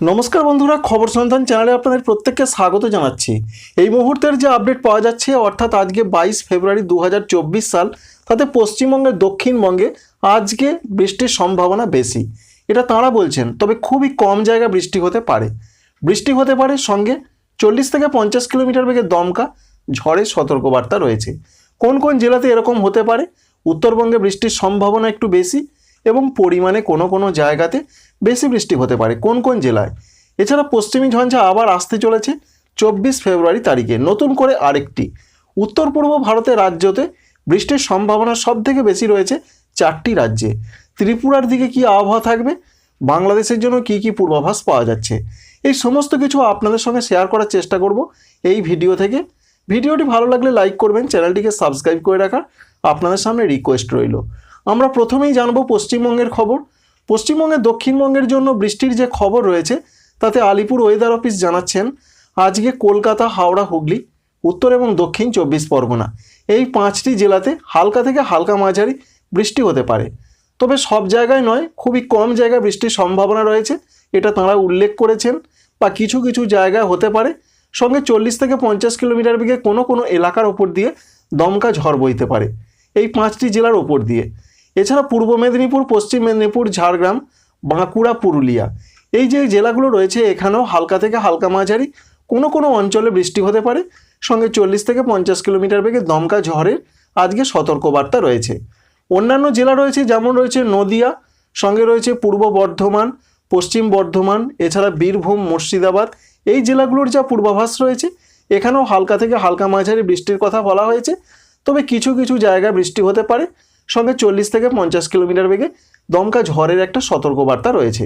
নমস্কার বন্ধুরা, খবর সন্ধান চ্যানেলে আপনাদের প্রত্যেককে স্বাগত জানাচ্ছি। এই মুহূর্তের যে আপডেট পাওয়া যাচ্ছে, অর্থাৎ আজকে 22 ফেব্রুয়ারি 2024 সাল, তাতে পশ্চিমবঙ্গের দক্ষিণবঙ্গে আজকে বৃষ্টির সম্ভাবনা বেশি, এটা তাঁরা বলছেন। তবে খুবই কম জায়গায় বৃষ্টি হতে পারে, সঙ্গে 40 থেকে 50 কিলোমিটার বেগে দমকা ঝড়ের সতর্কবার্তা রয়েছে। কোন কোন জেলাতে এরকম হতে পারে? উত্তরবঙ্গে বৃষ্টির সম্ভাবনা একটু বেশি এবং পরিমাণে কোনো কোনো জায়গাতে বেশি বৃষ্টি হতে পারে কোন কোন জেলায়। এছাড়া পশ্চিমী ঝঞ্ঝা আবার আসতে চলেছে 24 ফেব্রুয়ারি তারিখে, নতুন করে আরেকটি। উত্তর পূর্ব ভারতের রাজ্যতে বৃষ্টির সম্ভাবনা সব থেকে বেশি রয়েছে 4টি রাজ্যে। ত্রিপুরার দিকে কি আবহাওয়া থাকবে, বাংলাদেশের জন্য কি কি পূর্বাভাস পাওয়া যাচ্ছে, এই সমস্ত কিছু আপনাদের সঙ্গে শেয়ার করার চেষ্টা করব এই ভিডিও থেকে। ভিডিওটি ভালো লাগলে লাইক করবেন, চ্যানেলটিকে সাবস্ক্রাইব করে রাখার আপনাদের সামনে রিকোয়েস্ট রইল। আমরা প্রথমেই জানবো পশ্চিমবঙ্গের খবর। পশ্চিমবঙ্গের দক্ষিণবঙ্গের জন্য বৃষ্টির যে খবর রয়েছে, তাতে আলিপুর ওয়েদার অফিস জানাচ্ছেন আজকে কলকাতা, হাওড়া, হুগলি, উত্তর এবং দক্ষিণ 24 পরগনা এই 5টি জেলাতে হালকা থেকে হালকা মাঝারি বৃষ্টি হতে পারে। তবে সব জায়গায় নয়, খুবই কম জায়গায় বৃষ্টির সম্ভাবনা রয়েছে, এটা তাঁরা উল্লেখ করেছেন। বা কিছু কিছু জায়গায় হতে পারে, সঙ্গে 40 থেকে 50 কিলোমিটার বেগে কোনো কোনো এলাকার ওপর দিয়ে দমকা ঝড় বইতে পারে এই 5টি জেলার ওপর দিয়ে। এছাড়া পূর্ব মেদিনীপুর, পশ্চিম মেদিনীপুর, ঝাড়গ্রাম, বাঁকুড়া, পুরুলিয়া এই যে জেলাগুলো রয়েছে, এখানেও হালকা থেকে হালকা মাঝারি কোনো কোনো অঞ্চলে বৃষ্টি হতে পারে, সঙ্গে 40 থেকে 50 কিলোমিটার বেগে দমকা ঝড়ের আজকে সতর্কবার্তা রয়েছে। অন্যান্য জেলা রয়েছে, যেমন রয়েছে নদিয়া, সঙ্গে রয়েছে পূর্ব বর্ধমান, পশ্চিম বর্ধমান, এছাড়া বীরভূম, মুর্শিদাবাদ এই জেলাগুলোর যা পূর্বাভাস রয়েছে, এখানেও হালকা থেকে হালকা মাঝারি বৃষ্টির কথা বলা হয়েছে। তবে কিছু কিছু জায়গায় বৃষ্টি হতে পারে, সঙ্গে 40 থেকে 50 কিলোমিটার বেগে দমকা ঝড়ের একটা সতর্কবার্তা রয়েছে।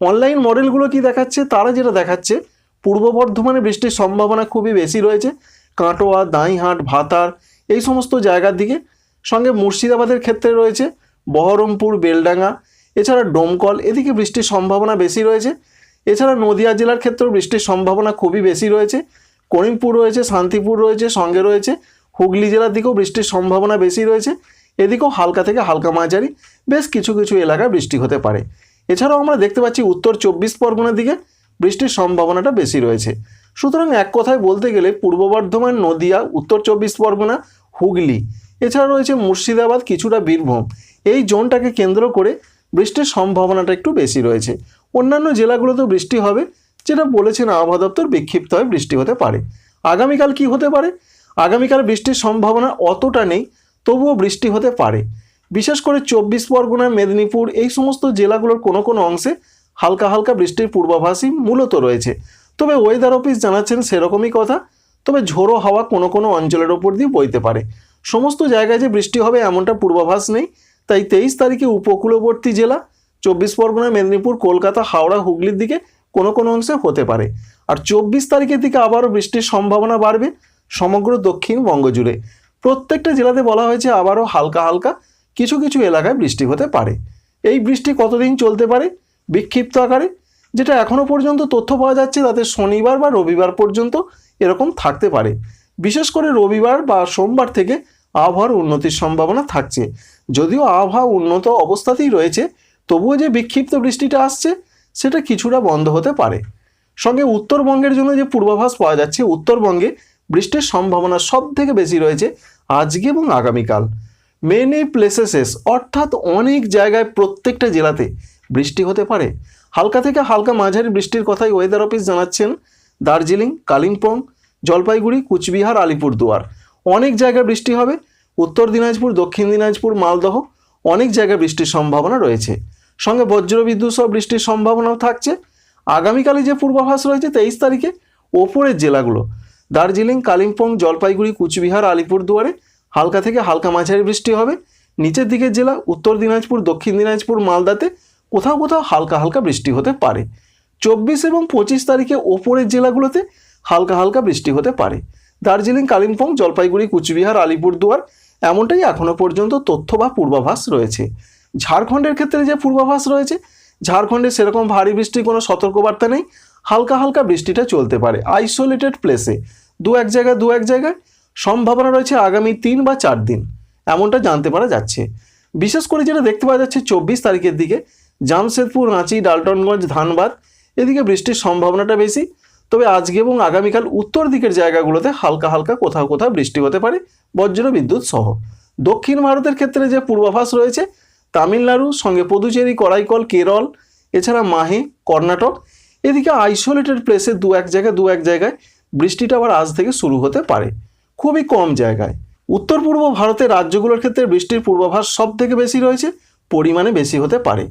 অনলাইন মডেলগুলো কি দেখাচ্ছে? তারা যেটা দেখাচ্ছে, পূর্ব বর্ধমানে বৃষ্টির সম্ভাবনা খুবই বেশি রয়েছে, কাটোয়া, দাঁইহাট, ভাতার এই সমস্ত জায়গার দিকে। সঙ্গে মুর্শিদাবাদের ক্ষেত্রে রয়েছে বহরমপুর, বেলডাঙ্গা, এছাড়া ডোমকল এদিকে বৃষ্টির সম্ভাবনা বেশি রয়েছে। এছাড়া নদিয়া জেলার ক্ষেত্রেও বৃষ্টির সম্ভাবনা খুবই বেশি রয়েছে, করিমপুর রয়েছে, শান্তিপুর রয়েছে, সঙ্গে রয়েছে হুগলি জেলার দিকেও বৃষ্টির সম্ভাবনা বেশি রয়েছে। এদিকেও হালকা থেকে হালকা মাঝারি বেশ কিছু কিছু এলাকায় বৃষ্টি হতে পারে। এছাড়াও আমরা দেখতে পাচ্ছি উত্তর 24 পরগনার দিকে বৃষ্টির সম্ভাবনাটা বেশি রয়েছে। সুতরাং এক কথায় বলতে গেলে পূর্ব বর্ধমান, নদিয়া, উত্তর 24 পরগনা, হুগলি, এছাড়া রয়েছে মুর্শিদাবাদ, কিছুটা বীরভূম, এই জোনটাকে কেন্দ্র করে বৃষ্টির সম্ভাবনাটা একটু বেশি রয়েছে। অন্যান্য জেলাগুলোতেও বৃষ্টি হবে, যেটা বলেছেন আবহাওয়া দপ্তর, বিক্ষিপ্তভাবে বৃষ্টি হতে পারে। আগামীকাল কি হতে পারে? আগামীকাল বৃষ্টির সম্ভাবনা অতটা নেই, তবুও বৃষ্টি হতে পারে। বিশেষ করে 24 পরগনা, মেদিনীপুর এই সমস্ত জেলাগুলোর কোনো কোনো অংশে হালকা হালকা বৃষ্টির পূর্বাভাসই মূলত রয়েছে। তবে ওয়েদার অফিস জানাচ্ছেন সেরকমই কথা। তবে ঝোড়ো হাওয়া কোনো কোনো অঞ্চলের ওপর দিয়ে বইতে পারে। সমস্ত জায়গায় যে বৃষ্টি হবে এমনটা পূর্বাভাস নেই। তাই 23 তারিখে উপকূলবর্তী জেলা 24 পরগনা, মেদিনীপুর, কলকাতা, হাওড়া, হুগলির দিকে কোনো কোনো অংশে হতে পারে। আর 24 তারিখের দিকে আবারও বৃষ্টির সম্ভাবনা বাড়বে সমগ্র দক্ষিণবঙ্গ জুড়ে। প্রত্যেকটা জেলাতে বলা হয়েছে আবারও হালকা হালকা কিছু কিছু এলাকায় বৃষ্টি হতে পারে। এই বৃষ্টি কতদিন চলতে পারে? বিক্ষিপ্ত আকারে যেটা এখনও পর্যন্ত তথ্য পাওয়া যাচ্ছে, তাতে শনিবার বা রবিবার পর্যন্ত এরকম থাকতে পারে। বিশেষ করে রবিবার বা সোমবার থেকে আবহাওয়ার উন্নতির সম্ভাবনা থাকছে। যদিও আবহাওয়া উন্নত অবস্থাতেই রয়েছে, তবুও যে বিক্ষিপ্ত বৃষ্টিটা আসছে সেটা কিছুটা বন্ধ হতে পারে। সঙ্গে উত্তরবঙ্গের জন্য যে পূর্বাভাস পাওয়া যাচ্ছে, উত্তরবঙ্গে বৃষ্টির সম্ভাবনা সব থেকে বেশি রয়েছে আজকে এবং আগামীকাল। মেনি প্লেসেসেস অর্থাৎ অনেক জায়গায় প্রত্যেকটা জেলাতে বৃষ্টি হতে পারে। হালকা থেকে হালকা মাঝারি বৃষ্টির কথাই ওয়েদার অফিস জানাচ্ছেন। দার্জিলিং, কালিম্পং, জলপাইগুড়ি, কুচবিহার, আলিপুরদুয়ার অনেক জায়গায় বৃষ্টি হবে। উত্তর দিনাজপুর, দক্ষিণ দিনাজপুর, মালদহ অনেক জায়গায় বৃষ্টির সম্ভাবনা রয়েছে। সঙ্গে বজ্রবিদ্যুৎ সহ বৃষ্টির সম্ভাবনাও থাকছে। আগামীকালে যে পূর্বাভাস রয়েছে 23 তারিখে, ওপরের জেলাগুলো দার্জিলিং, কালিম্পং, জলপাইগুড়ি, কুচবিহার, আলিপুরদুয়ারে হালকা থেকে হালকা মাঝারি বৃষ্টি হবে। নিচের দিকের জেলা উত্তর দিনাজপুর, দক্ষিণ দিনাজপুর, মালদাতে কোথাও কোথাও হালকা হালকা বৃষ্টি হতে পারে। 24 এবং 25 তারিখে ওপরের জেলাগুলোতে হালকা হালকা বৃষ্টি হতে পারে। দার্জিলিং, কালিম্পং, জলপাইগুড়ি, কুচবিহার, আলিপুরদুয়ার এমনটাই এখনও পর্যন্ত তথ্য বা পূর্বাভাস রয়েছে। ঝাড়খণ্ডের ক্ষেত্রে যে পূর্বাভাস রয়েছে, ঝাড়খণ্ডে সেরকম ভারী বৃষ্টির কোনো সতর্কবার্তা নেই, হালকা হালকা বৃষ্টিটা চলতে পারে আইসোলেটেড প্লেসে, দু এক জায়গায় সম্ভাবনা রয়েছে আগামী 3 বা 4 দিন, এমনটা জানতে পারা যাচ্ছে। বিশেষ করে যেটা দেখতে পাওয়া যাচ্ছে 24 তারিখের দিকে জামশেদপুর, রাঁচি, ডালটনগঞ্জ, ধানবাদ এদিকে বৃষ্টির সম্ভাবনাটা বেশি। তবে আজকে এবং আগামীকাল উত্তর দিকের জায়গাগুলোতে হালকা হালকা কোথাও কোথাও বৃষ্টি হতে পারে, বজ্র বিদ্যুৎ সহ। দক্ষিণ ভারতের ক্ষেত্রে যে পূর্বাভাস রয়েছে, তামিলনাড়ু সঙ্গে পুদুচেরি, করাইকল, কেরল, এছাড়া মাহে, কর্ণাটক, এদিকে আইসোলেটেড প্লেসে দু এক জায়গায় বৃষ্টিটা আবার আজ থেকে শুরু হতে পারে, খুবই কম জায়গায়। উত্তর পূর্ব ভারতের রাজ্যগুলোর ক্ষেত্রে বৃষ্টির পূর্বাভাস সব থেকে বেশি রয়েছে, পরিমাণে বেশি হতে পারে।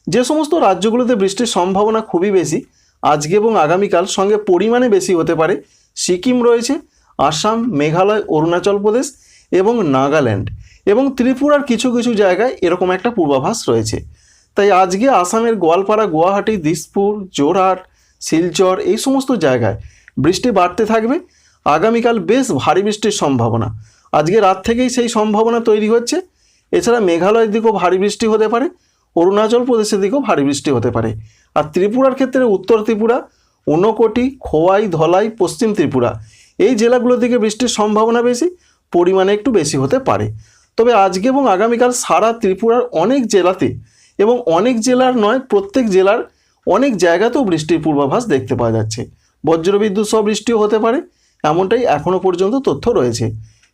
যে সমস্ত রাজ্যগুলোতে বৃষ্টির সম্ভাবনা খুবই বেশি আজকে এবং আগামীকাল, সঙ্গে পরিমাণে বেশি হতে পারে, সিকিম রয়েছে, আসাম, মেঘালয়, অরুণাচল প্রদেশ এবং নাগাল্যান্ড এবং ত্রিপুরার কিছু কিছু জায়গায় এরকম একটা পূর্বাভাস রয়েছে। তাই আজকে আসামের গোয়ালপাড়া, গুয়াহাটি, দিসপুর, জোরহাট, শিলচর এই সমস্ত জায়গায় বৃষ্টি বাড়তে থাকবে। আগামীকাল বেশ ভারী বৃষ্টির সম্ভাবনা, আজকে রাত থেকেই সেই সম্ভাবনা তৈরি হচ্ছে। এছাড়া মেঘালয়ের দিকেও ভারী বৃষ্টি হতে পারে, অরুণাচল প্রদেশের দিকেও ভারী বৃষ্টি হতে পারে। আর ত্রিপুরার ক্ষেত্রে উত্তর ত্রিপুরা, ঊনকোটি, খোয়াই, ধলাই, পশ্চিম ত্রিপুরা এই জেলাগুলোর দিকে বৃষ্টির সম্ভাবনা বেশি, পরিমাণে একটু বেশি হতে পারে। তবে আজকে এবং আগামীকাল সারা ত্রিপুরার অনেক জেলাতে, এবং অনেক জেলার নয়, প্রত্যেক জেলার অনেক জায়গাতেও বৃষ্টির পূর্বাভাস দেখতে পাওয়া যাচ্ছে। বজ্রবিদ্যুৎ সহ বৃষ্টিও হতে পারে, এমনটাই এখনও পর্যন্ত তথ্য রয়েছে।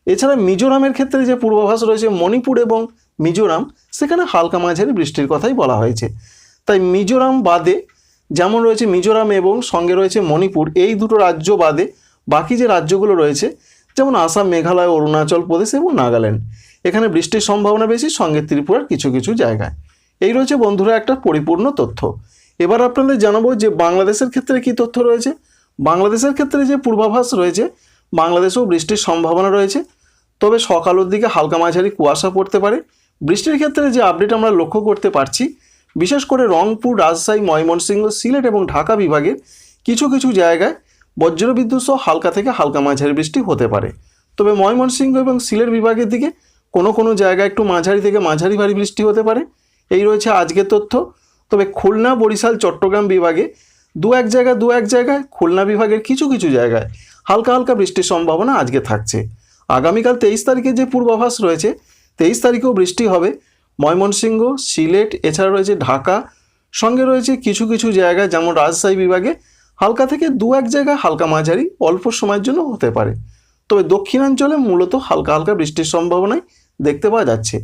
এছাড়া মিজোরামের ক্ষেত্রে যে পূর্বাভাস রয়েছে, মণিপুর এবং মিজোরাম, সেখানে হালকা মাঝারি বৃষ্টির কথাই বলা হয়েছে। তাই মিজোরাম বাদে, যেমন রয়েছে মিজোরাম এবং সঙ্গে রয়েছে মণিপুর, এই দুটো রাজ্য বাদে বাকি যে রাজ্যগুলো রয়েছে, যেমন আসাম, মেঘালয়, অরুণাচল প্রদেশ এবং নাগাল্যান্ড, এখানে বৃষ্টির সম্ভাবনা বেশি, সঙ্গে ত্রিপুরার কিছু কিছু জায়গায়। এই রয়েছে বন্ধুরা একটা পরিপূর্ণ তথ্য। এবার আপনাদের জানাবো যে বাংলাদেশের ক্ষেত্রে কি তথ্য রয়েছে। বাংলাদেশের ক্ষেত্রে যে পূর্বাভাস রয়েছে, বাংলাদেশেও বৃষ্টির সম্ভাবনা রয়েছে, তবে সকালের দিকে হালকা মাঝারি কুয়াশা পড়তে পারে। বৃষ্টির ক্ষেত্রে যে আপডেট আমরা লক্ষ্য করতে পারছি, বিশেষ করে রংপুর, রাজশাহী, ময়মনসিংহ, সিলেট এবং ঢাকা বিভাগের কিছু কিছু জায়গায় বজ্রবিদ্যুৎ সহ হালকা থেকে হালকা মাঝারি বৃষ্টি হতে পারে। তবে ময়মনসিংহ এবং সিলেট বিভাগের দিকে কোনো কোনো জায়গায় একটু মাঝারি থেকে মাঝারি ভারী বৃষ্টি হতে পারে। এই রয়েছে আজকের তথ্য। তবে খুলনা, বরিশাল, চট্টগ্রাম বিভাগে দু এক জায়গায় খুলনা বিভাগের কিছু কিছু জায়গায় হালকা হালকা বৃষ্টির সম্ভাবনা আজকে থাকছে। আগামীকাল 23 তারিখে যে পূর্বাভাস রয়েছে, 23 তারিখেও বৃষ্টি হবে ময়মনসিংহ, সিলেট, এছাড়া রয়েছে ঢাকা, সঙ্গে রয়েছে কিছু কিছু জায়গায় যেমন রাজশাহী বিভাগে হালকা থেকে দু এক জায়গায় হালকা মাঝারি অল্প সময়ের জন্য হতে পারে। তবে দক্ষিণাঞ্চলে মূলত হালকা হালকা বৃষ্টির সম্ভাবনাই দেখতে পাওয়া যাচ্ছে।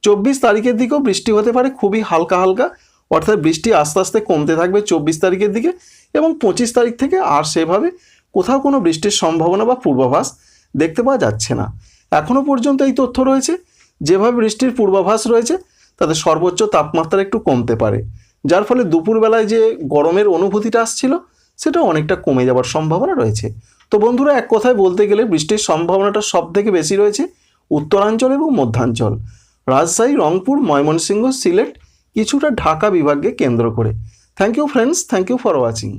24 তারিখের দিকেও বৃষ্টি হতে পারে, খুবই হালকা হালকা, অর্থাৎ বৃষ্টি আস্তে আস্তে কমতে থাকবে 24 তারিখের দিকে, এবং 25 তারিখ থেকে আর সেভাবে কোথাও কোনো বৃষ্টির সম্ভাবনা বা পূর্বাভাস দেখতে পাওয়া যাচ্ছে না। এখনও পর্যন্ত এই তথ্য রয়েছে, যেভাবে বৃষ্টির পূর্বাভাস রয়েছে তাতে সর্বোচ্চ তাপমাত্রা একটু কমতে পারে, যার ফলে দুপুরবেলায় যে গরমের অনুভূতিটা আসছিল সেটা অনেকটা কমে যাওয়ার সম্ভাবনা রয়েছে। তো বন্ধুরা, এক কথায় বলতে গেলে বৃষ্টির সম্ভাবনাটা সব থেকে বেশি রয়েছে উত্তরাঞ্চল এবং মধ্যাঞ্চল, রাজশাহী, রংপুর, ময়মনসিংহ, সিলেট, কিছুটা ঢাকা বিভাগকে কেন্দ্র করে। Thank you friends, thank you for watching.